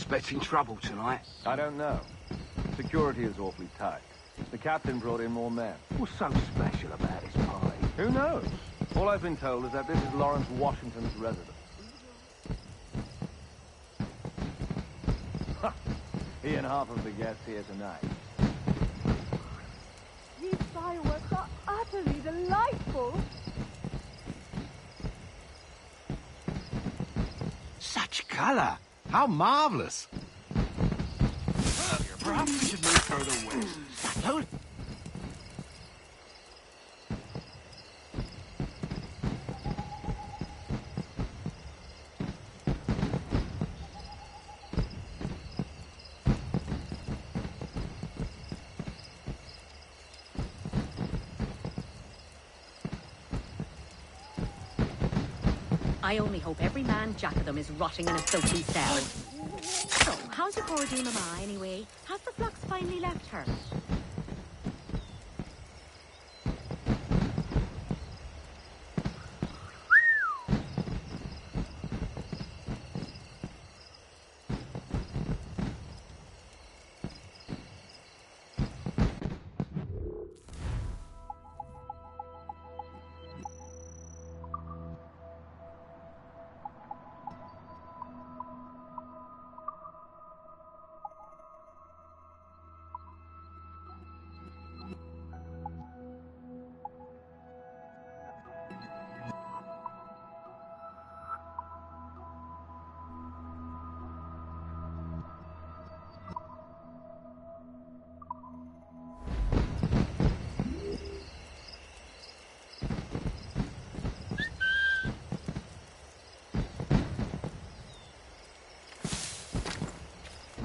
Expecting trouble tonight? I don't know. Security is awfully tight. The captain brought in more men. What's so special about this party? Who knows? All I've been told is that this is Lawrence Washington's residence. He and half of the guests here tonight. These fireworks are utterly delightful. Such colour! How marvellous! Perhaps we should move further west. Those... I only hope every man jack of them is rotting in a filthy cell. So, how's your poor dear mama, anyway? Has the flux finally left her?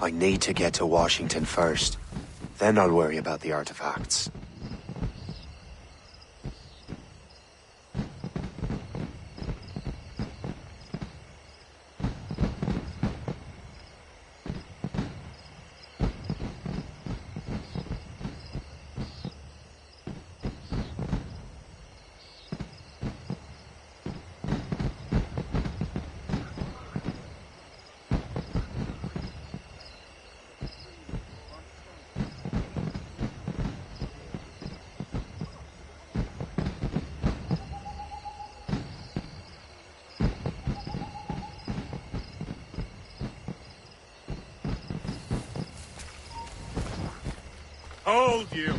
I need to get to Washington first. Then I'll worry about the artifacts. Hold you!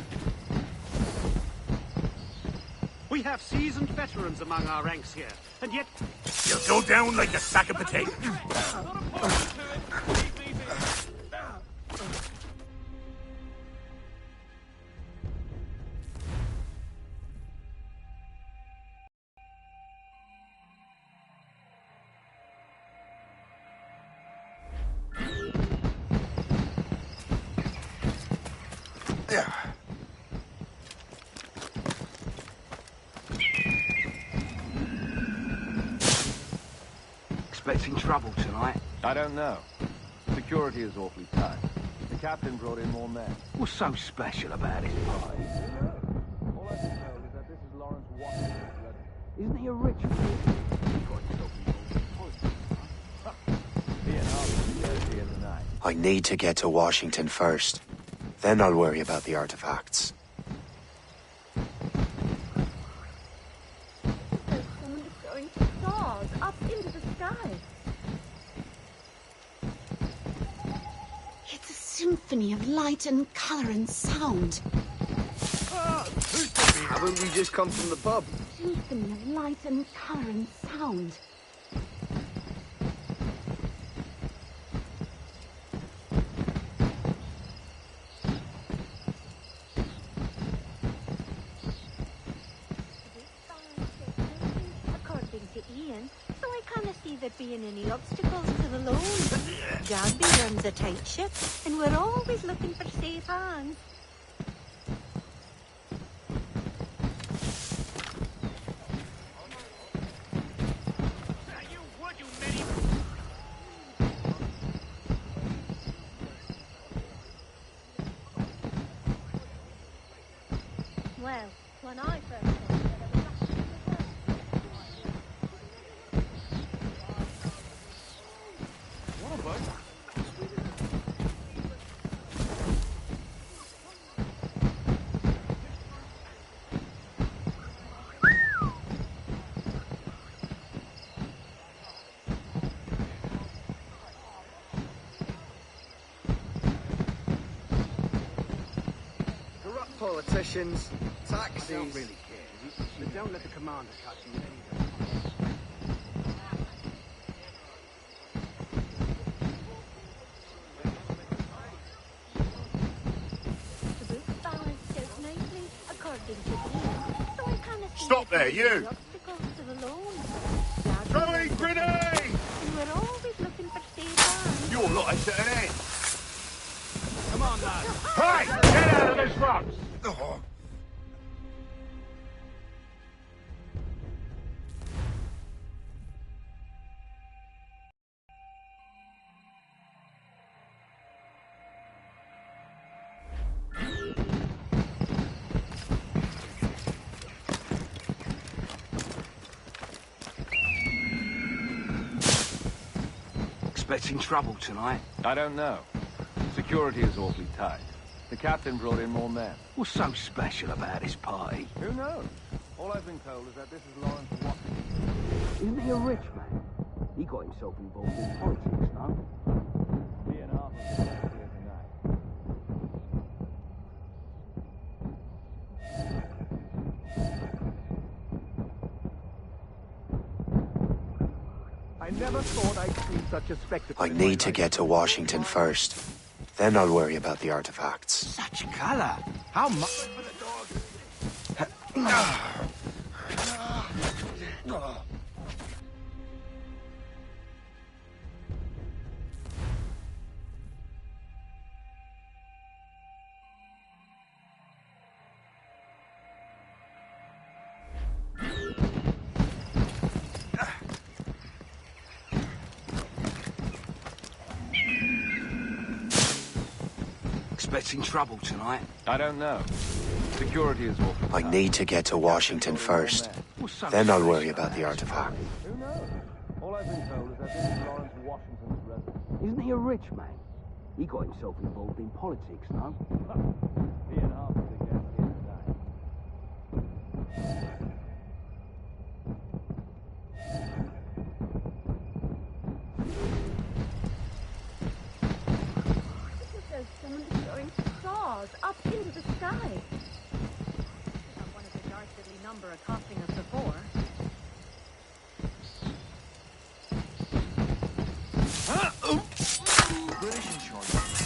We have seasoned veterans among our ranks here, and yet... You'll go down like a sack of potatoes. Expecting trouble tonight? I don't know. Security is awfully tight. The captain brought in more men. What's so special about this party? All I've been told is that this is Lawrence Washington's residence. Isn't he a rich He and half of the guests here tonight. I need to get to Washington first. Then I'll worry about the artifacts. There's someone going to stars up into the sky. It's a symphony of light and colour and sound. Haven't we just come from the pub? Symphony of light and colour and sound. According to Ian, so I kind of see there being any obstacles to the loan. Jagby runs a tight ship, and we're always looking for safe hands. Well, when I first came here, there was actually What about politicians, I don't taxis. really care. But don't let the commander catch you with anything. The book balanced out nicely, according to Dean. So I kind of Stop there, you! obstacles to the loan. Throwing grenade! And we're always looking for safe Your lot is at an end. Come on, lad. Hey! Get out of this rocks! Expecting trouble tonight. I don't know. Security is awfully tight. The captain brought in more men. What's so special about this party? Who knows? All I've been told is that this is Lawrence Washington. Isn't he a rich man? He got himself involved in politics, no? He and half of them are here tonight. I never thought I'd see such a spectacle. I need to get to Washington first. Then I'll worry about the artifacts. Such colour. How much? Expecting trouble tonight. I don't know. Security is awfully I tight. need to get to Washington first. What's so Then I'll special worry about the artifact. Who knows? All I've been told is that this is Lawrence Washington's residence. Isn't he a rich man? He got himself involved in politics, no? He and half of the guests here tonight. There's someone throwing stars up into the sky. Not one of the dastardly number accosting us before.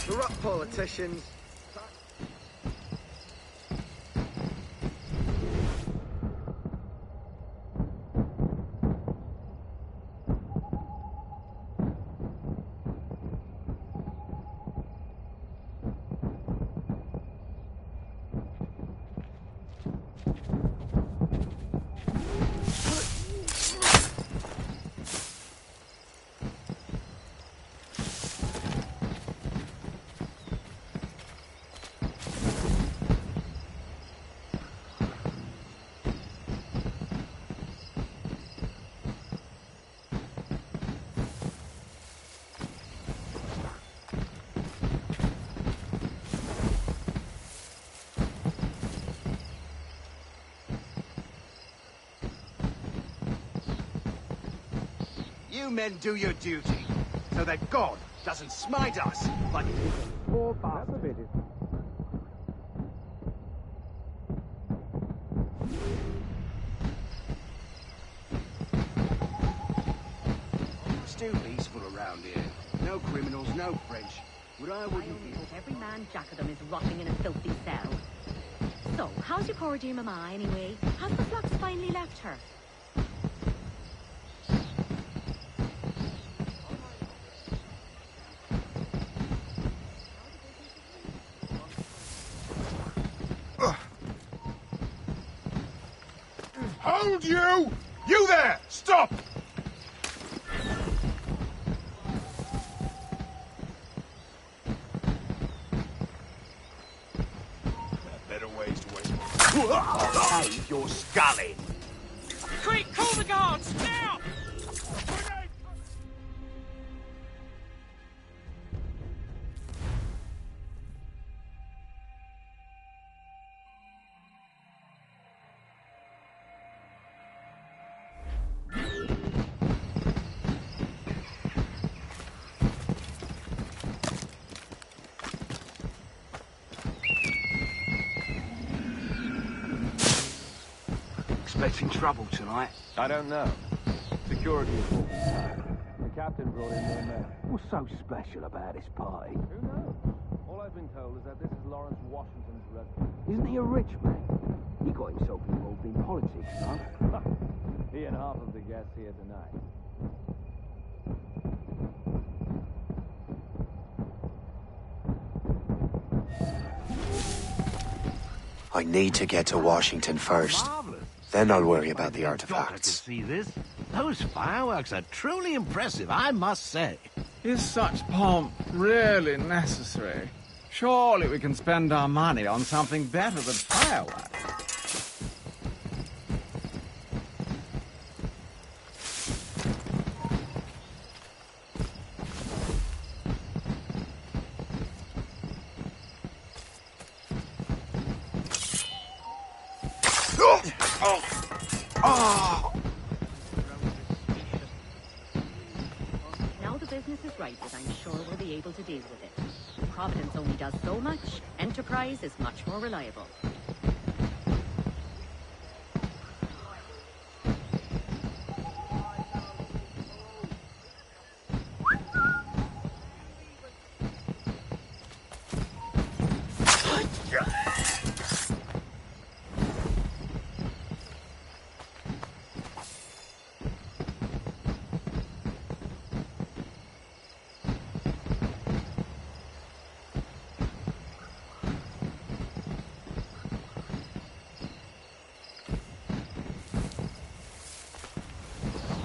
Corrupt politicians. You men do your duty, so that God doesn't smite us like he did the poor bastard. Still peaceful around here. No criminals, no French. What I I wouldn't only be... hope every man jack of them is rotting in a filthy cell. So, how's your poor dear mama anyway? Has the flux finally left her? Hold you! You there! Stop! Better ways to wait. Hey, you're sculling. Quick, call the guards, now! expecting trouble tonight? I don't know. Security is awfully tight. The captain brought in more men. What's so special about this party? Who knows? All I've been told is that this is Lawrence Washington's residence. Isn't he a rich man? He got himself involved in politics, no? He and half of the guests here tonight. I need to get to Washington first. Marvelous. Then I'll worry about the Daughter could artifacts. see this. Those fireworks are truly impressive, I must say. Is such pomp really necessary? Surely we can spend our money on something better than fireworks. Now the business is righted, I'm sure we'll be able to deal with it. Providence only does so much. Enterprise is much more reliable.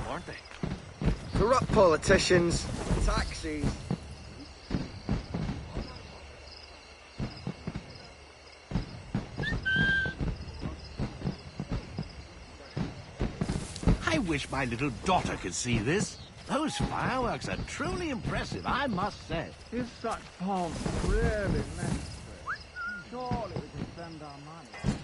Aren't they? Corrupt politicians, taxis. I wish my little daughter could see this. Those fireworks are truly impressive, I must say. Is such pomp really necessary? Surely we can spend our money.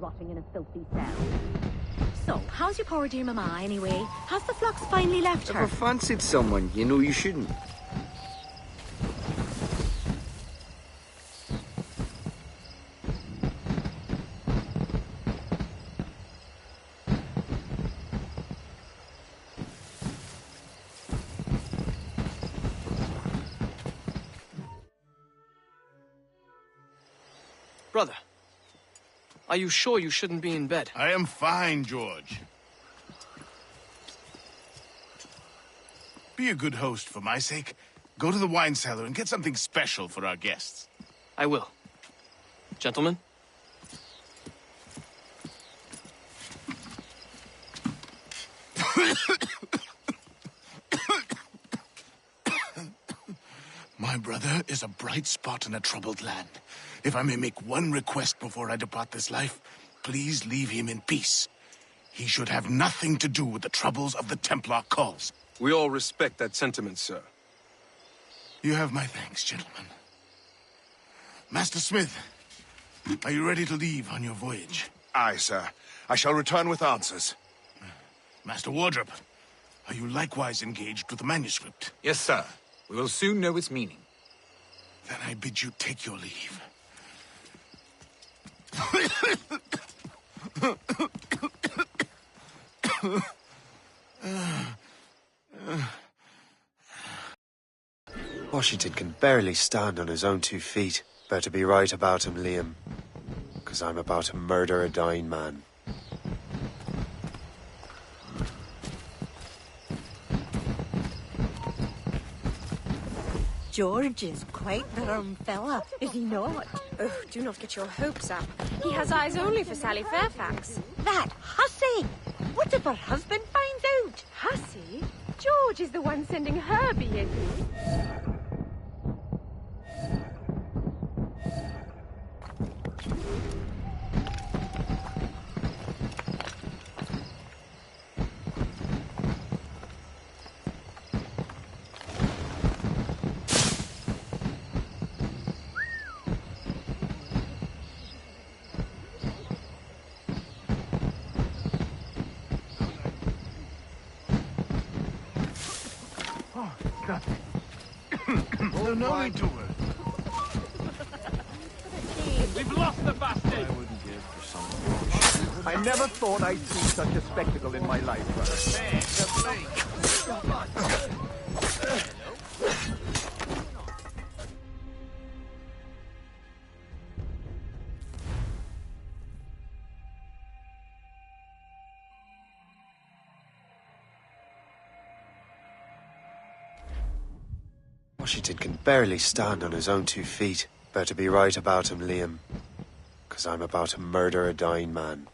rotting in a filthy cell. So, how's your poor dear mama anyway? Has the flux finally left her? Ever fancied someone you know you shouldn't? Brother, are you sure you shouldn't be in bed? I am fine, George. Be a good host for my sake. Go to the wine cellar and get something special for our guests. I will. Gentlemen? My brother is a bright spot in a troubled land. If I may make one request before I depart this life, please leave him in peace. He should have nothing to do with the troubles of the Templar cause. We all respect that sentiment, sir. You have my thanks, gentlemen. Master Smith, are you ready to leave on your voyage? Aye, sir. I shall return with answers. Master Wardrop, are you likewise engaged with the manuscript? Yes, sir. We will soon know its meaning. Then I bid you take your leave. Washington can barely stand on his own 2 feet. Better be right about him, Liam. 'Cause I'm about to murder a dying man. George is quite the rum fella, is he not? Oh, do not get your hopes up. He has eyes only for Sally Fairfax. That hussy! What if her husband finds out? Hussy? George is the one sending her B.A.D. No need to worry. We've lost the bastard! I wouldn't give for some... I never thought I'd see such a spectacle in my life, Washington can barely stand on his own 2 feet. Better be right about him, Liam. 'Cause I'm about to murder a dying man.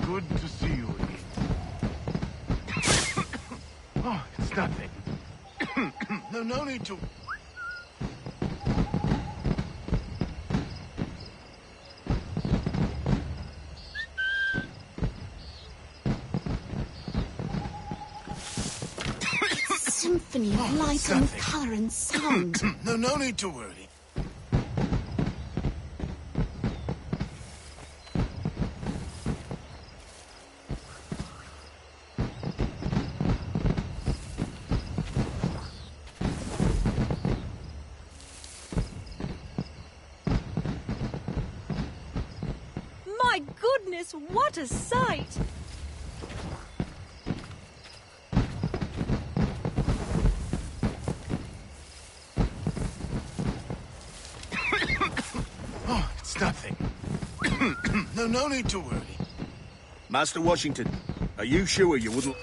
Good to see you again. Oh, it's nothing. No need to... Symphony of light and colour and sound. No need to worry. My goodness, what a sight! Oh, it's nothing. No need to worry. Master Washington, are you sure you wouldn't...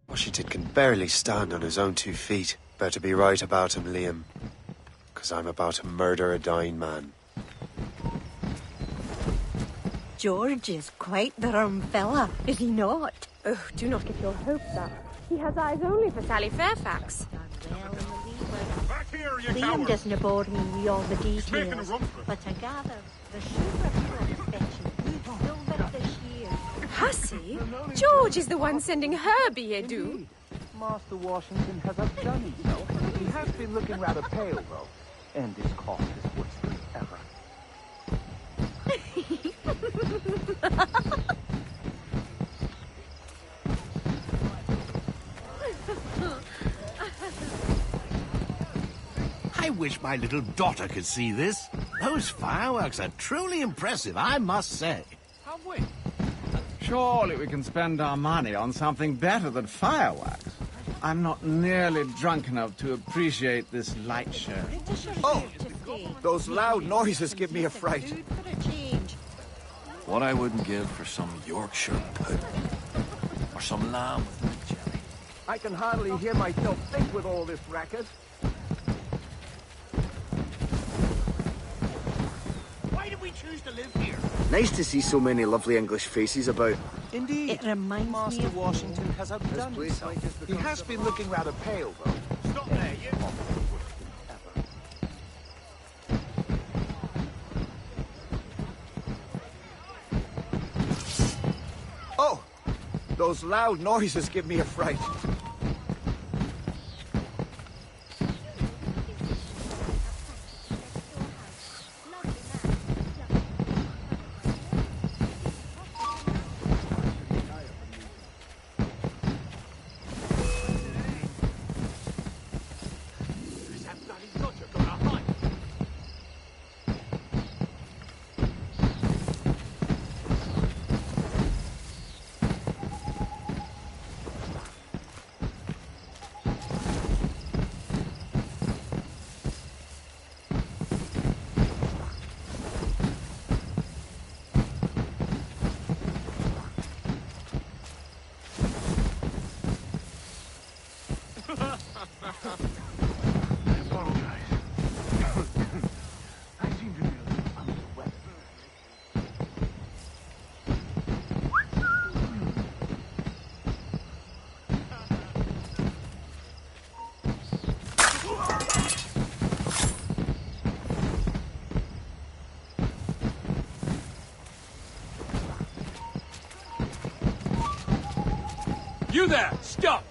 Washington can barely stand on his own 2 feet. Better be right about him, Liam. 'Cause I'm about to murder a dying man. George is quite the rum fella, is he not? Oh, do not get your hopes up. He has eyes only for Sally Fairfax. Back here, you Liam coward! doesn't bore me with all the making a details, run for it. but I gather the sugar fetching good silver this year. Hussy? George is the one sending her B.A.D. Master Washington has outdone himself. He has been looking rather pale, though. And his cough is worse than ever. I wish my little daughter could see this. Those fireworks are truly impressive, I must say. Have we? Surely we can spend our money on something better than fireworks. I'm not nearly drunk enough to appreciate this light show. Oh! Those loud noises give me a fright. What I wouldn't give for some Yorkshire pudding. Or some lamb with mint jelly. I can hardly hear myself think with all this racket. Why did we choose to live here? Nice to see so many lovely English faces about. Indeed. It reminds me Master of Washington has outdone himself. He has been looking rather pale, though. Stop there, you! Oh! Those loud noises give me a fright. You there! Stop!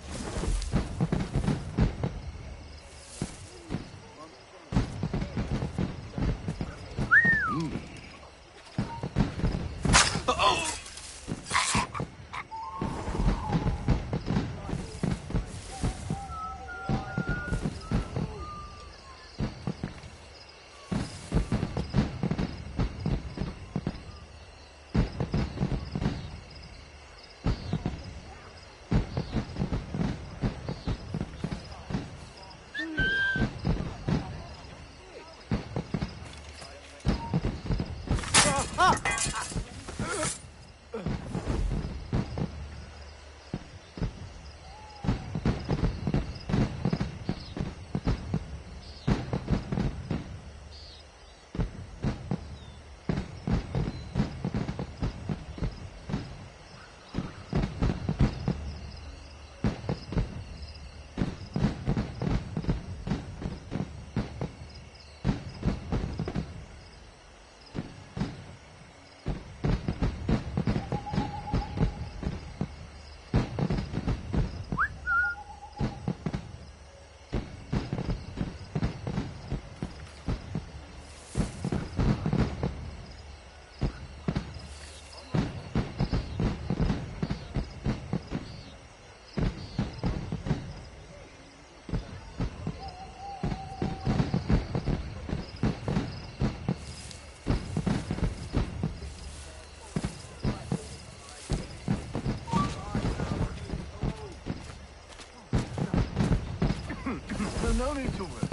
No need to worry.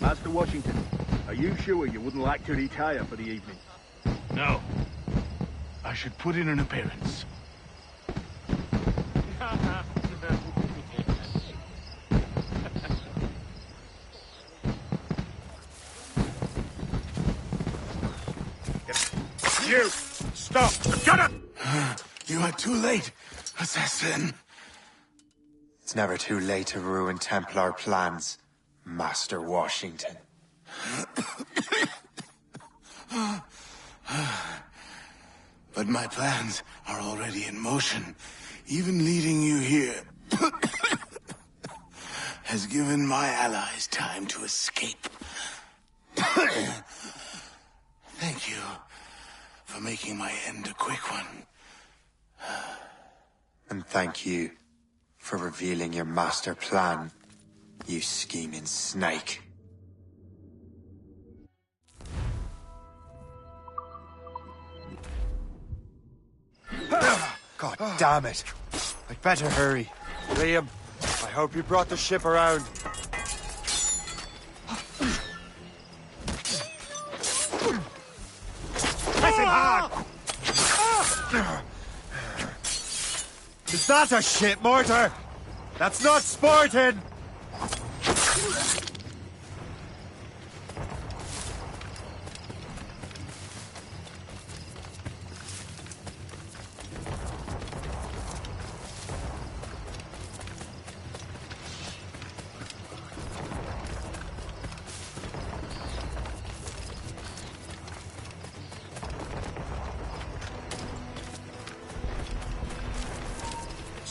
Master Washington, are you sure you wouldn't like to retire for the evening? No. I should put in an appearance. You! Stop! Shut up! You are too late, assassin. It's never too late to ruin Templar plans, Master Washington. But my plans are already in motion. Even leading you here has given my allies time to escape. Thank you for making my end a quick one. And thank you for revealing your master plan, you scheming snake. God damn it. I'd better hurry. Liam, I hope you brought the ship around. Press him hard! Is that a shit mortar? That's not sporting!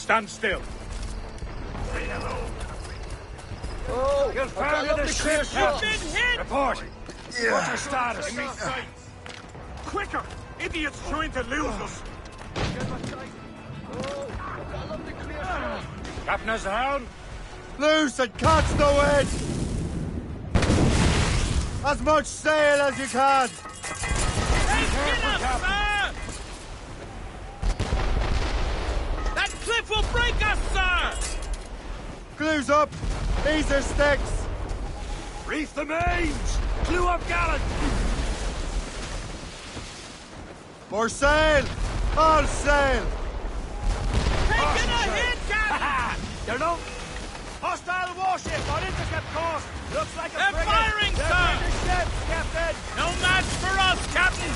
Stand still. Oh, you'll find the ship, Captain. Been hit! Report. What's your status? Give me sight. Quicker! Idiots trying to lose us. Captain has the helm. Loose and catch the wind! As much sail as you can! That cliff will break us, sir! Glue's up! These are sticks! Reef the mains! Glue up gallant! More sail! All sail! Taking a hit, Captain! They're no... Hostile warship on intercept course! Looks like a They're frigate! firing, They're sir! British ships, Captain! No match for us, Captain!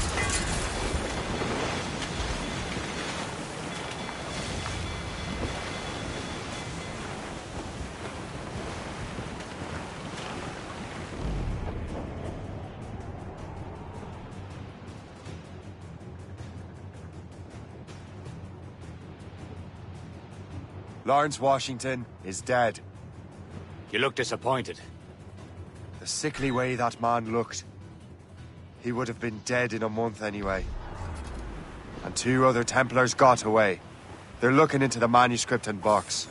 Lawrence Washington is dead. You look disappointed. The sickly way that man looked. He would have been dead in a month anyway. And 2 other Templars got away. They're looking into the manuscript and box.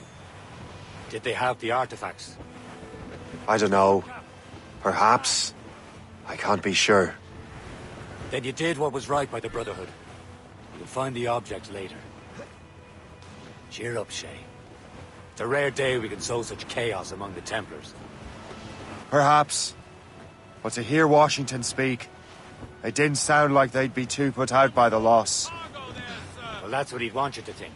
Did they have the artifacts? I don't know. Perhaps. I can't be sure. Then you did what was right by the Brotherhood. You'll find the objects later. Cheer up, Shay. It's a rare day we can sow such chaos among the Templars. Perhaps. But to hear Washington speak, it didn't sound like they'd be too put out by the loss. Well, that's what he'd want you to think.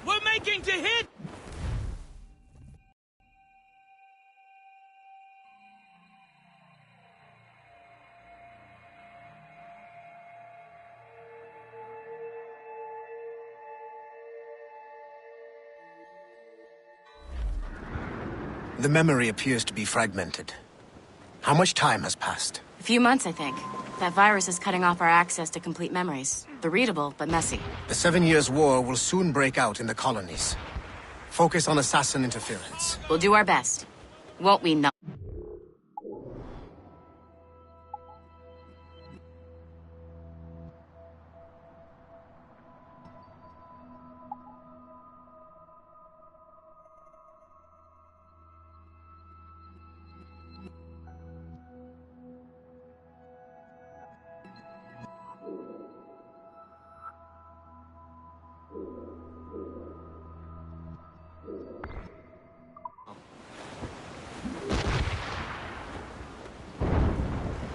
We're making to hit! The memory appears to be fragmented. How much time has passed? A few months, I think. That virus is cutting off our access to complete memories. They're readable, but messy. The 7 Years' War will soon break out in the colonies. Focus on assassin interference. We'll do our best. Won't we not?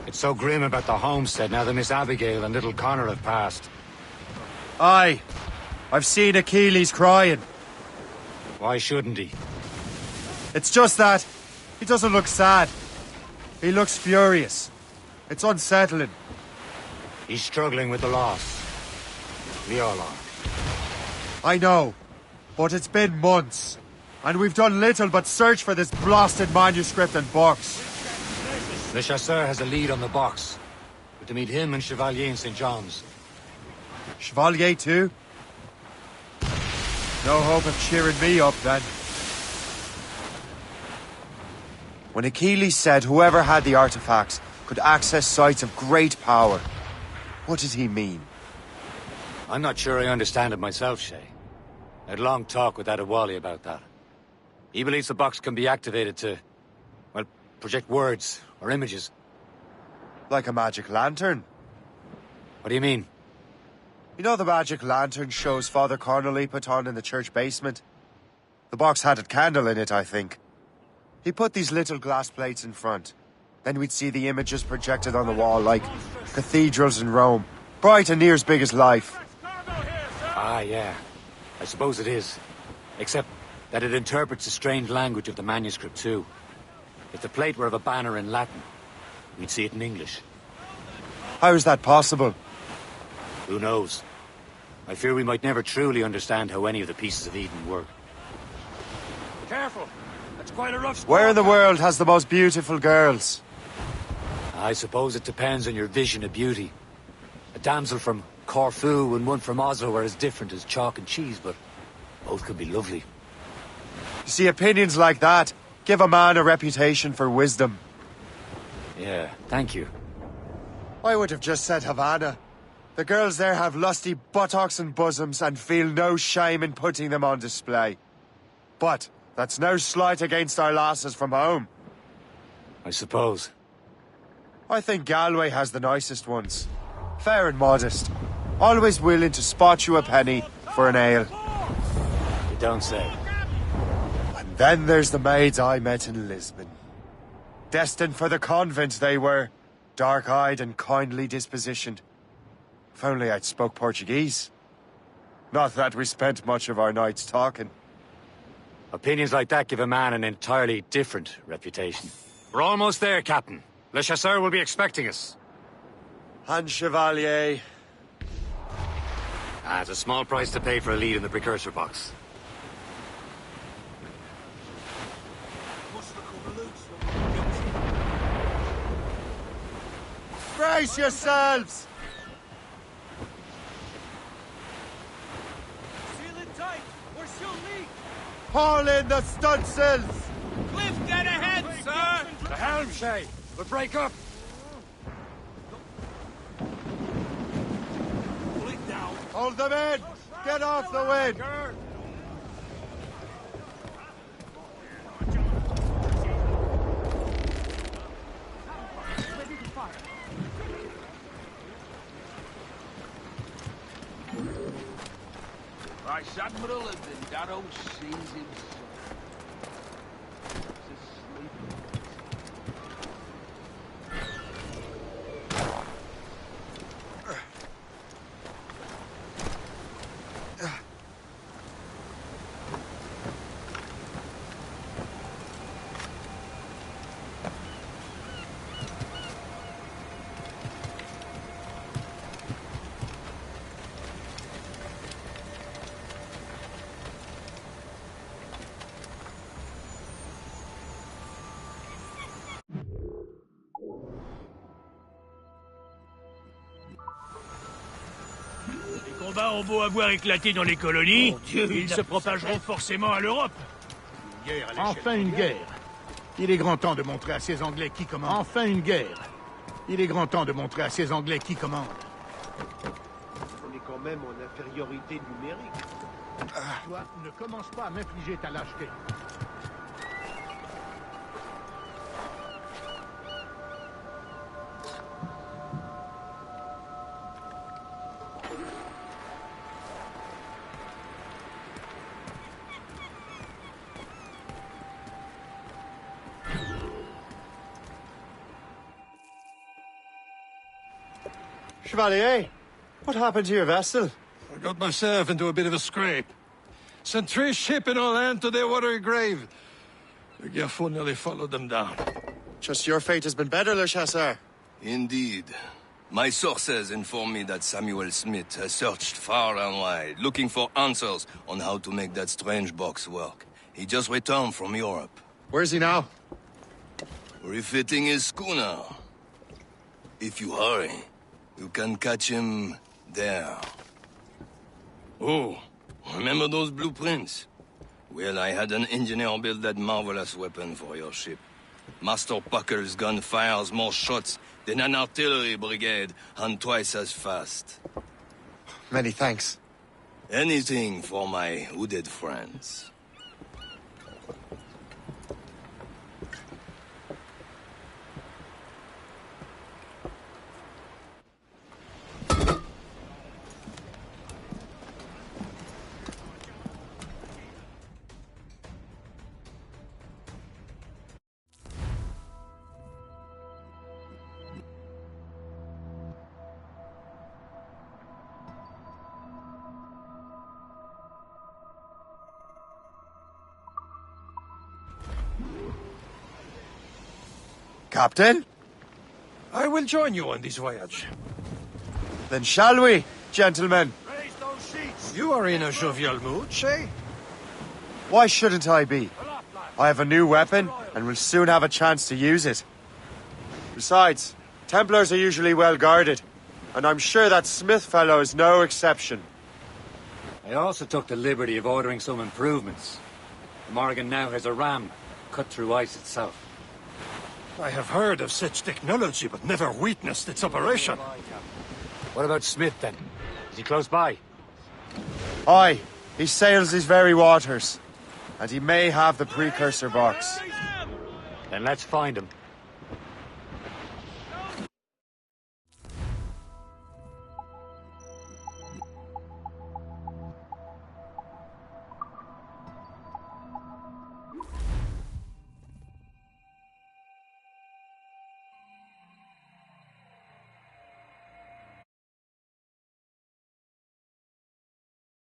It's so grim about the homestead now that Miss Abigail and little Connor have passed. Aye. I've seen Achilles crying. Why shouldn't he? It's just that he doesn't look sad. He looks furious. It's unsettling. He's struggling with the loss. We all are. I know, but it's been months, and we've done little but search for this blasted manuscript and box. Le Chasseur has a lead on the box. We're to meet him and Chevalier in St. John's. Chevalier too? No hope of cheering me up then. When Achilles said whoever had the artifacts could access sites of great power, what did he mean? I'm not sure I understand it myself, Shay. I had a long talk with Adewale about that. He believes the box can be activated to, well, project words or images. Like a magic lantern? What do you mean? You know the magic lantern shows Father Connolly put on in the church basement? The box had a candle in it, I think. He put these little glass plates in front. Then we'd see the images projected on the wall like cathedrals in Rome. Bright and near as big as life. Ah, yeah. I suppose it is. Except that it interprets the strange language of the manuscript, too. If the plate were of a banner in Latin, we'd see it in English. How is that possible? Who knows? I fear we might never truly understand how any of the pieces of Eden work. Careful! That's quite a rough spot. Where in the world has the most beautiful girls? I suppose it depends on your vision of beauty. A damsel from Corfu and one from Oslo are as different as chalk and cheese, but both could be lovely. You see, opinions like that give a man a reputation for wisdom. Yeah, thank you. I would have just said Havana. The girls there have lusty buttocks and bosoms and feel no shame in putting them on display. But that's no slight against our lasses from home. I suppose. I think Galway has the nicest ones. Fair and modest. Always willing to spot you a penny for an ale. You don't say. And then there's the maids I met in Lisbon. Destined for the convent they were. Dark-eyed and kindly dispositioned. If only I'd spoke Portuguese. Not that we spent much of our nights talking. Opinions like that give a man an entirely different reputation. We're almost there, Captain. Le Chasseur will be expecting us. And Chevalier. It's a small price to pay for a lead in the precursor box. Brace yourselves! Seal it tight, or she'll leak! Haul in the stunsails! Cliff, dead ahead, sir! The helm, Shay! We'll break up! Pull it down! Hold them in! Get off the wind! Vice Admiral and Dindaro sees him Les combats ont beau avoir éclaté dans les colonies, ils se propageront forcément à l'Europe. Enfin une guerre. Il est grand temps de montrer à ces Anglais qui commandent. Enfin une guerre. Il est grand temps de montrer à ces Anglais qui commandent. On est quand même en infériorité numérique. Toi, ne commence pas à m'infliger ta lâcheté. Chevalier, what happened to your vessel? I got myself into a bit of a scrape. Sent 3 ships in all hand to their watery grave. The Gerfaut nearly followed them down. Just your fate has been better, Le Chasseur. Indeed. My sources inform me that Samuel Smith has searched far and wide, looking for answers on how to make that strange box work. He just returned from Europe. Where's he now? Refitting his schooner. If you hurry, you can catch him there. Oh, remember those blueprints? Well, I had an engineer build that marvelous weapon for your ship. Master Puckle's gun fires more shots than an artillery brigade, and twice as fast. Many thanks. Anything for my hooded friends. Captain? I will join you on this voyage. Then shall we, gentlemen? You are in a jovial mood, Shay? Why shouldn't I be? I have a new weapon, and will soon have a chance to use it. Besides, Templars are usually well guarded, and I'm sure that Smith fellow is no exception. I also took the liberty of ordering some improvements. Morgan now has a ram cut through ice itself. I have heard of such technology, but never witnessed its operation. What about Smith, then? Is he close by? Aye, he sails these very waters, and he may have the precursor box. Then let's find him.